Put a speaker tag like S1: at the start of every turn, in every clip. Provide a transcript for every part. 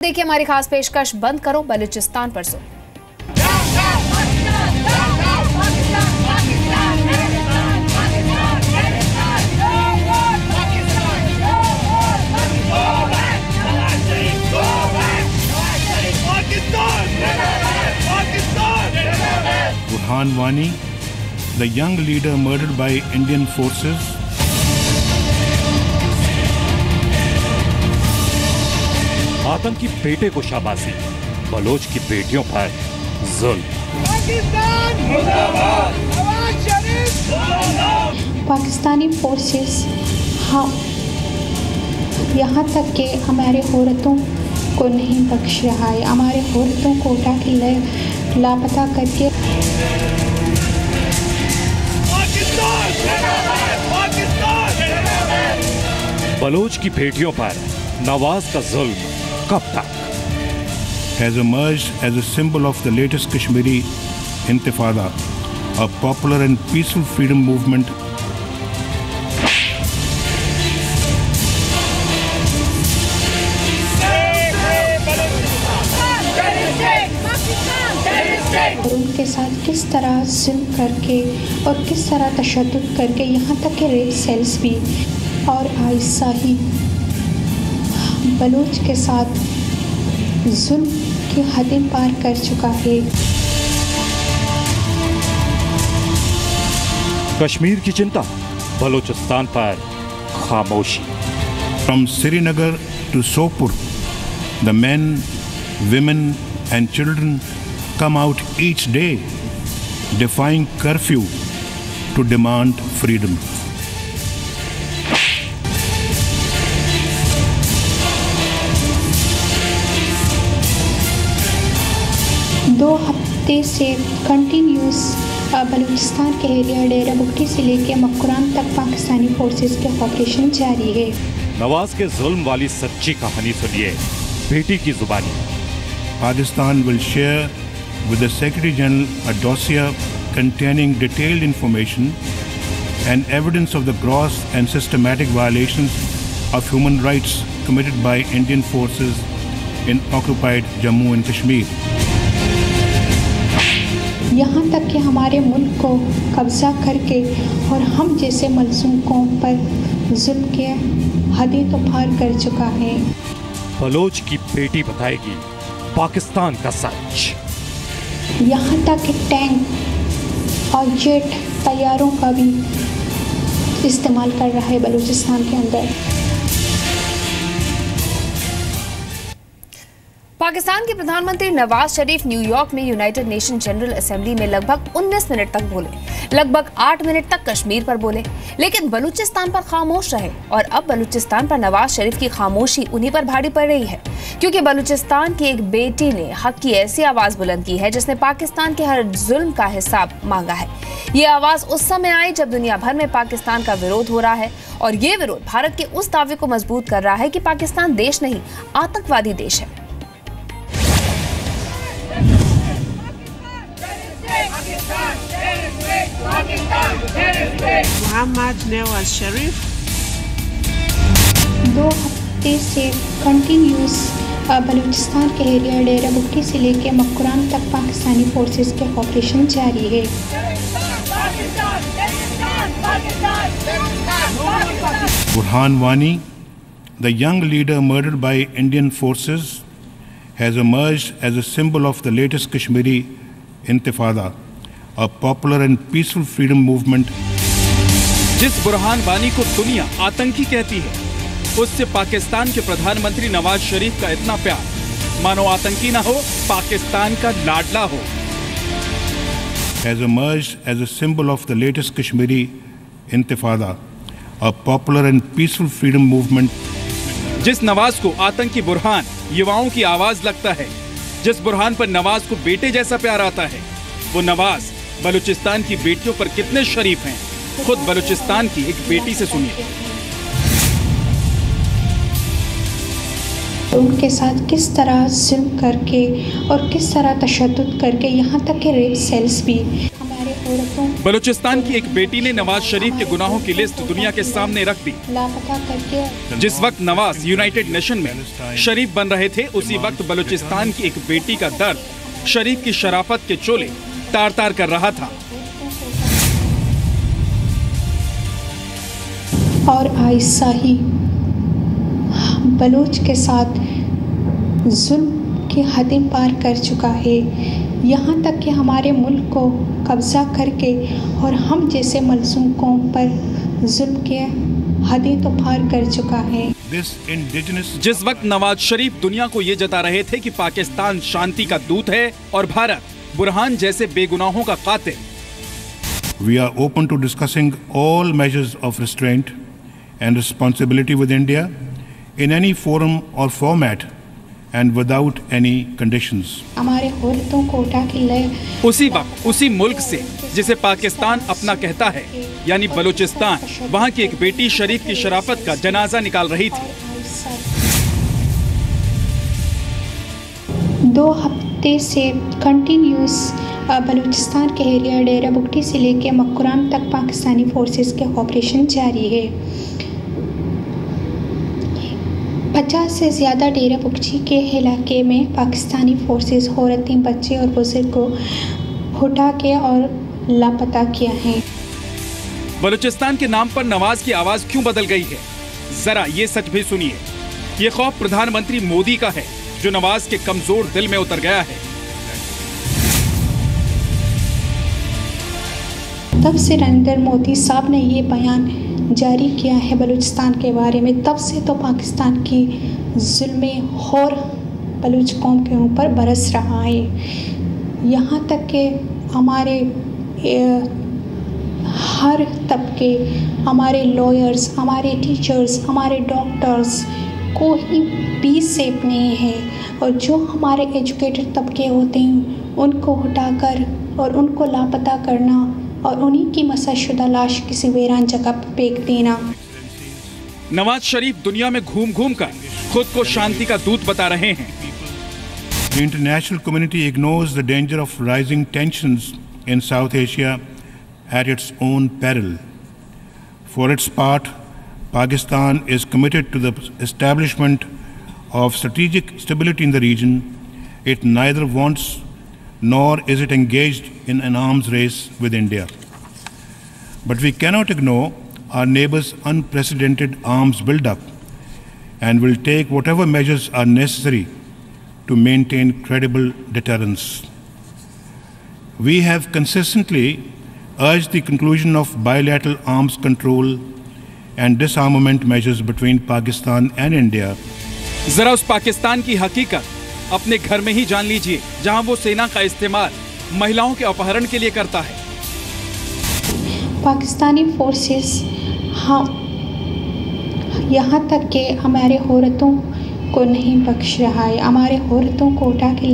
S1: देखिए हमारी खास पेशकश बंद करो बलूचिस्तान पर सुन।
S2: Burhan Wani, the young leader murdered by Indian forces.
S3: आतंकी बेटे को शाबाशी, बलोच की बेटियों पर जुल्म।
S4: पाकिस्तानी फोर्सेस यहाँ तक कि हमारे औरतों को नहीं बख्श रहा है, हमारे औरतों को उठा के लापता करके।
S3: बलोच की बेटियों पर नवाज का जुल्म कब तक?
S2: Has emerged as a symbol of the latest Kashmiri Intifada, a popular and peaceful freedom movement.
S4: और उनके साथ किस तरह जुल्म करके और किस तरह तशद्दुद करके, यहाँ तक कि रेप सेल्स भी, और आइसा ही बलूच के साथ जुल्म की हदें पार कर चुका है।
S3: कश्मीर की चिंता, बलूचिस्तान पर खामोशी।
S2: From Srinagar to Sopur, the men, women and children come out each day, defying curfew to demand freedom.
S4: दो हफ्ते से कंटिन्यूस बलूचिस्तान के एरिया डेरा बुगटी से लेकर मक्रान तक पाकिस्तानी फोर्सेस के ऑपरेशन जारी है।
S3: नवाज के जुल्म वाली सच्ची कहानी सुनिए बेटी की जुबानी।
S2: Pakistan will share with the Secretary General a dossier containing detailed information and evidence of the gross and systematic violations of human rights committed by Indian forces in occupied Jammu and Kashmir.
S4: यहाँ तक कि हमारे मुल्क को कब्जा करके और हम जैसे मजलूमों पर जुल्म के हदें तो पार कर चुका है।
S3: बलोच की बेटी बताएगी पाकिस्तान का सच।
S4: यहाँ तक कि टैंक और जेट तैयारों का भी इस्तेमाल कर रहा है बलूचिस्तान के अंदर।
S1: पाकिस्तान के प्रधानमंत्री नवाज शरीफ न्यूयॉर्क में यूनाइटेड नेशन जनरल असेंबली में लगभग 19 मिनट तक बोले, लगभग 8 मिनट तक कश्मीर पर बोले, लेकिन बलूचिस्तान पर खामोश रहे। और अब बलूचिस्तान पर नवाज शरीफ की खामोशी उन्हीं पर भारी पड़ रही है, क्योंकि बलूचिस्तान की एक बेटी ने हक की ऐसी आवाज बुलंद की है जिसने पाकिस्तान के हर जुल्म का हिसाब मांगा है। ये आवाज उस समय आई जब दुनिया भर में पाकिस्तान का विरोध हो रहा है, और ये विरोध भारत के उस दावे को मजबूत कर रहा है कि पाकिस्तान देश नहीं, आतंकवादी देश है।
S5: मोहम्मद नवाज शरीफ
S4: 2 हफ्ते से कंटिन्यूस बलूचिस्तान के एरिया डेरा बुगटी से लेकर मक्रान तक पाकिस्तानी फोर्सेस के ऑपरेशन जारी है।
S2: Burhan Wani, the young leader murdered by Indian forces, has emerged as a symbol of the latest Kashmiri Intifada, a popular and peaceful freedom movement.
S6: जिस बुरहान वानी को दुनिया आतंकी कहती है, उससे पाकिस्तान के प्रधानमंत्री नवाज शरीफ का इतना प्यार, मानो आतंकी ना हो, पाकिस्तान का लाडला हो।
S2: Has emerged as a symbol of the latest Kashmiri Intifada, a popular and peaceful freedom movement.
S6: जिस नवाज को आतंकी बुरहान युवाओं की आवाज लगता है, जिस बुरहान पर नवाज को बेटे जैसा प्यार आता है, वो नवाज बलूचिस्तान की बेटियों पर कितने शरीफ हैं, खुद बलूचिस्तान की एक बेटी से सुनिए।
S4: उनके साथ किस तरह जुल्म करके और किस तरह तशद्दुद करके, यहाँ तक कि रेप सेल्स भी, हमारे औरतों
S6: बलूचिस्तान की एक बेटी ने नवाज शरीफ के गुनाहों की लिस्ट दुनिया के सामने रख दी।
S4: लापता करके
S6: जिस वक्त नवाज यूनाइटेड नेशन में शरीफ बन रहे थे, उसी वक्त बलूचिस्तान की एक बेटी का दर्द शरीफ की शराफत के चोले तार तार कर रहा था।
S4: और आयशा ही बलूच के साथ जुल्म की हदें पार कर चुका है, यहाँ तक कि हमारे मुल्क को कब्जा करके और हम जैसे मजलूम कौम पर जुल्म के हदें तो पार कर चुका है।
S6: जिस वक्त नवाज शरीफ दुनिया को ये जता रहे थे कि पाकिस्तान शांति का दूत है और भारत बुरहान जैसे बेगुनाहों का कातिल।
S2: We are open to discussing all measures of restraint and responsibility with India in any forum or format and without any conditions.
S4: हमारे औरतों को उठा के ले
S6: उसी वक्त उसी मुल्क से जिसे पाकिस्तान अपना कहता है, यानी बलूचिस्तान, वहाँ की एक बेटी शरीफ की शराफत का जनाजा निकाल रही थी।
S4: 2 हफ्ते से कंटिन्यूस बलूचिस्तान के एरिया डेरा बुगटी से लेकर मक्रान तक पाकिस्तानी फोर्सेस के ऑपरेशन जारी है। 50 से ज़्यादा डेरा बुगटी के इलाके में पाकिस्तानी फोर्सेस औरतें, बच्चे और बुजुर्ग को उठा के और लापता किया है।
S6: बलूचिस्तान के नाम पर नवाज की आवाज क्यों बदल गई है? जरा ये सच भी सुनिए। ये खौफ प्रधानमंत्री मोदी का है, जो नवाज के कमजोर दिल में उतर गया है।
S4: तब से नरेंद्र मोदी साहब ने ये बयान जारी किया है बलूचिस्तान के बारे में, तब से तो पाकिस्तान की जुल्म और बलूच कौम के ऊपर बरस रहा है। यहाँ तक कि हमारे हर तबके, हमारे लॉयर्स, हमारे टीचर्स, हमारे डॉक्टर्स कोई भी सेफ नहीं है, और जो हमारे एजुकेटेड तबके होते हैं उनको उठाकर और उनको लापता करना और उन्हीं की मसशुदा लाश किसी वीरान जगह पर फेंक देना।
S6: नवाज शरीफ दुनिया में घूम घूम कर खुद को शांति का दूत बता रहे हैं।
S2: The international community ignores the danger of rising tensions in South Asia at its own peril. For its part, Pakistan is committed to the establishment of strategic stability in the region. It neither wants nor is it engaged in an arms race with India. But we cannot ignore our neighbors' unprecedented arms buildup and will take whatever measures are necessary to maintain credible deterrence. We have consistently urged the conclusion of bilateral arms control and disarmament measures between Pakistan and India.
S6: जरा उस पाकिस्तान की हकीकत अपने घर में ही जान लीजिए, जहां वो सेना का इस्तेमाल महिलाओं के अपहरण के लिए करता है।
S4: पाकिस्तानी फोर्सेस यहाँ तक कि हमारे औरतों को नहीं बख्श रहा है। हमारे औरतों को उठा के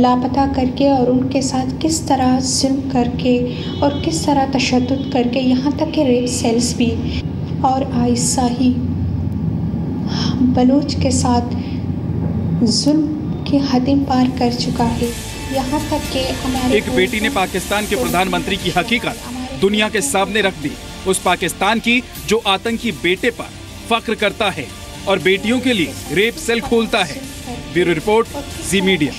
S4: लापता करके और उनके साथ किस तरह जुल्म करके और किस तरह तशद्दुद करके, यहाँ तक कि रेप सेल्स भी। और आयशा ही बलूच के साथ जुल्म की हदें पार कर चुका है, यहाँ तक कि हमारे
S6: एक बेटी ने पाकिस्तान के प्रधानमंत्री की हकीकत दुनिया के सामने रख दी। उस पाकिस्तान की जो आतंकी बेटे पर फख्र करता है और बेटियों के लिए रेप सेल खोलता है। ब्यूरो रिपोर्ट, जी मीडिया।